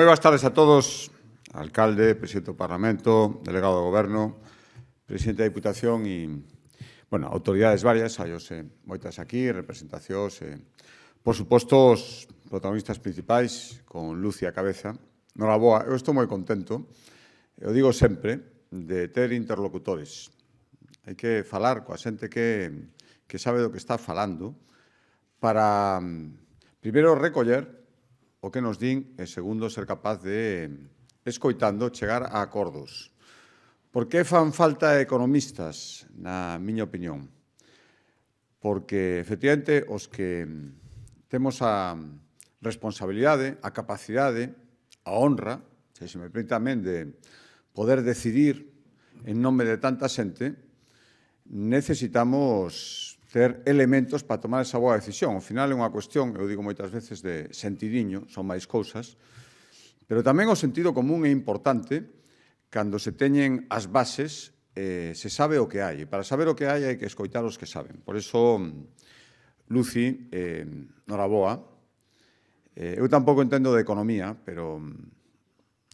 Moi boas tardes a todos, alcalde, presidente do Parlamento, delegado do Goberno, presidente da Diputación e, autoridades varias, hai moitas aquí, representacións por suposto, os protagonistas principais, con luz e a cabeza. Noraboa, eu estou moi contento, eu digo sempre, de ter interlocutores. Hai que falar coa xente que sabe do que está falando para, primeiro, recoller o que nos din e, segundo, ser capaz de, escoitando, chegar a acordos. Por que fan falta economistas, na miña opinión? Porque, efectivamente, os que temos a responsabilidade, a capacidade, a honra, se me permite tamén, de poder decidir en nome de tanta xente, necesitamos ter elementos para tomar esa boa decisión. Ao final é unha cuestión, eu digo moitas veces, de sentidiño, son máis cousas, pero tamén o sentido común é importante cando se teñen as bases, se sabe o que hai. E para saber o que hai que escoitar os que saben. Por iso, Luci, noraboa, eu tampouco entendo de economía, pero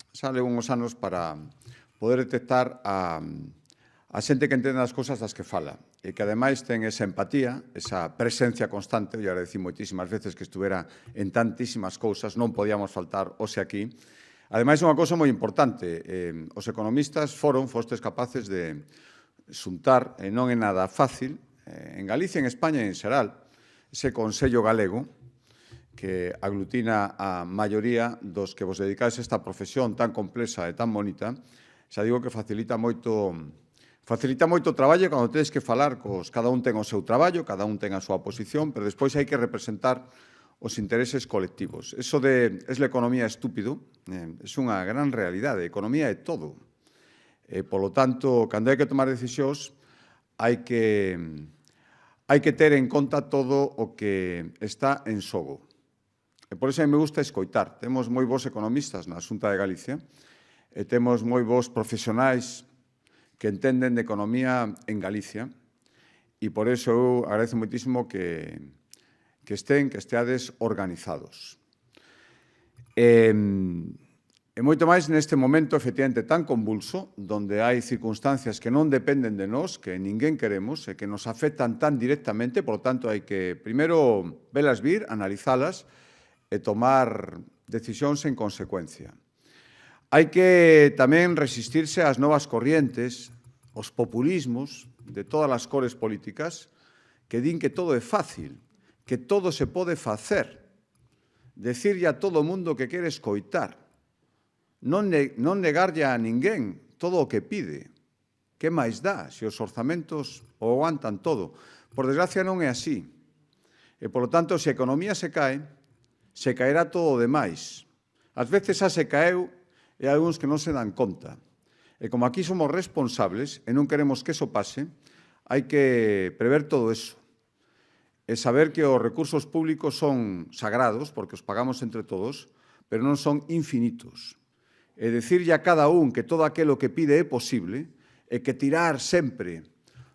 sale uns anos para poder detectar a xente que entende as cousas das que fala e que, ademais, ten esa empatía, esa presencia constante. Eu agradecí moitísimas veces que estuvera en tantísimas cousas, non podíamos faltar hoxe aquí. Ademais, é unha cousa moi importante. Os economistas fostes capaces de xuntar, e non é nada fácil, en Galicia, en España e en xeral, ese Consello Galego que aglutina a maioría dos que vos dedicáis a esta profesión tan complexa e tan bonita. Xa digo que facilita moito o traballo cando tedes que falar cada un ten o seu traballo, cada un ten a súa posición, pero despois hai que representar os intereses colectivos. Eso de es la economía estúpido é unha gran realidade. A economía é todo. Polo tanto, cando hai que tomar decisións, hai que ter en conta todo o que está en xogo. E por iso me gusta escoitar. Temos moi bons economistas na Xunta de Galicia e temos moi bons profesionais que entenden de economía en Galicia e por iso eu agradezo moitísimo que esteades organizados. E moito máis neste momento, efectivamente, tan convulso, onde hai circunstancias que non dependen de nós, que ninguén queremos e que nos afectan tan directamente, por tanto, hai que, primeiro, velas vir, analizalas e tomar decisións en consecuencia. Hai que tamén resistirse ás novas corrientes, aos populismos de todas as cores políticas que din que todo é fácil, que todo se pode facer, decirlle a todo o mundo que quere escoitar, non negarlle a ninguén todo o que pide. Que máis dá se os orzamentos o aguantan todo? Por desgracia non é así. E, polo tanto, se a economía se cae, se caerá todo o demais. Ás veces xa se caeu e hai algúns que non se dan conta. E como aquí somos responsables e non queremos que eso pase, hai que prever todo eso. E saber que os recursos públicos son sagrados, porque os pagamos entre todos, pero non son infinitos. E dicirlle a cada un que todo aquilo que pide é posible e que tirar sempre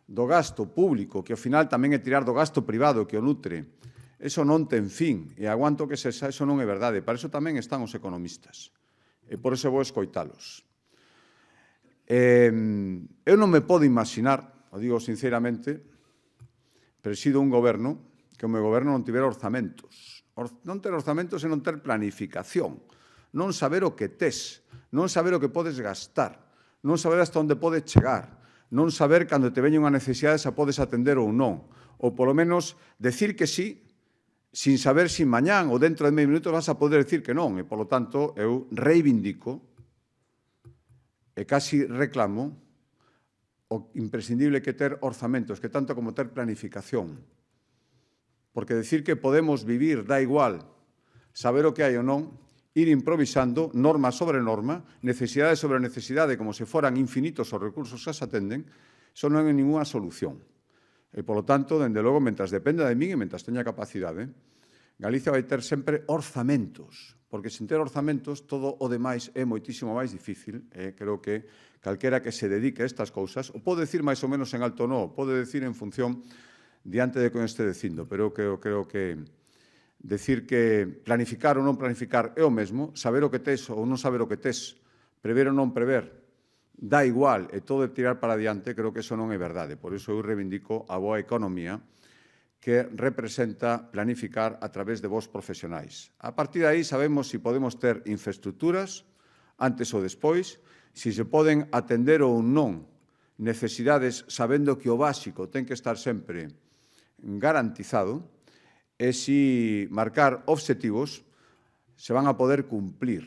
do gasto público, que ao final tamén é tirar do gasto privado que o nutre, eso non ten fin. E aguanto que sexa, eso non é verdade. Para iso tamén están os economistas. E por iso vou escoitalos. Eu non me podo imaginar, o digo sinceramente, presido un goberno que o meu goberno non tivera orzamentos. Non ter orzamentos é non ter planificación, non saber o que tes, non saber o que podes gastar, non saber hasta onde podes chegar, non saber cando te veña unha necesidade se a podes atender ou non, ou polo menos decir que sí, sin saber se mañán ou dentro de 10 minutos vas a poder decir que non. E, polo tanto, eu reivindico e casi reclamo o imprescindible que ter orzamentos, que tanto como ter planificación. Porque decir que podemos vivir dá igual, saber o que hai ou non, ir improvisando, norma sobre norma, necesidade sobre necesidade, como se foran infinitos os recursos que se atenden, iso non é ninguna solución. E, polo tanto, dende logo, mentras dependa de min e mentras teña capacidade, Galicia vai ter sempre orzamentos, porque sen ter orzamentos todo o demais é moitísimo máis difícil. Creo que calquera que se dedique a estas cousas, o pode decir máis ou menos en alto no, pode decir en función diante de que este dicindo, pero eu creo que decir que planificar ou non planificar é o mesmo, saber o que tes ou non saber o que tes, prever ou non prever, dá igual e todo é tirar para adiante, creo que eso non é verdade. Por iso eu reivindico a boa economía que representa planificar a través de vos profesionais. A partir de aí sabemos se podemos ter infraestructuras antes ou despois, se se poden atender ou non necesidades sabendo que o básico ten que estar sempre garantizado e se marcar obxectivos se van a poder cumplir.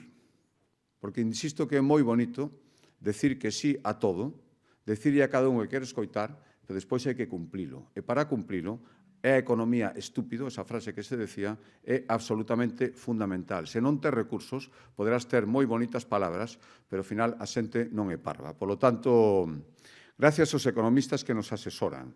Porque insisto que é moi bonito decir que sí a todo, decirle a cada un que quere escoitar, pero despois hai que cumplilo. E para cumplilo, é a economía estúpido, esa frase que se decía, é absolutamente fundamental. Se non tes recursos, poderás ter moi bonitas palabras, pero ao final a xente non é parva. Por lo tanto, gracias aos economistas que nos asesoran,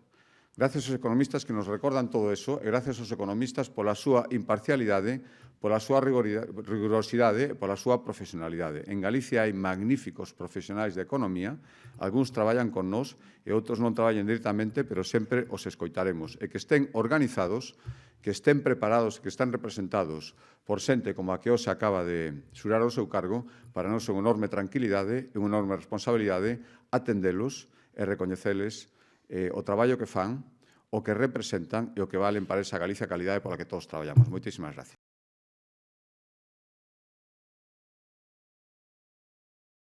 gracias aos economistas que nos recordan todo eso e gracias aos economistas pola súa imparcialidade, pola súa rigorosidade e pola súa profesionalidade. En Galicia hai magníficos profesionais de economía, algúns traballan con nós e outros non traballan directamente, pero sempre os escoitaremos. E que estén organizados, que estén preparados, que estén representados por xente como a que hoxe acaba de xurar o seu cargo, para nós é unha enorme tranquilidade e unha enorme responsabilidade atendelos e recoñeceles o traballo que fan, o que representan e o que valen para esa Galicia calidade pola que todos traballamos. Moitísimas gracias.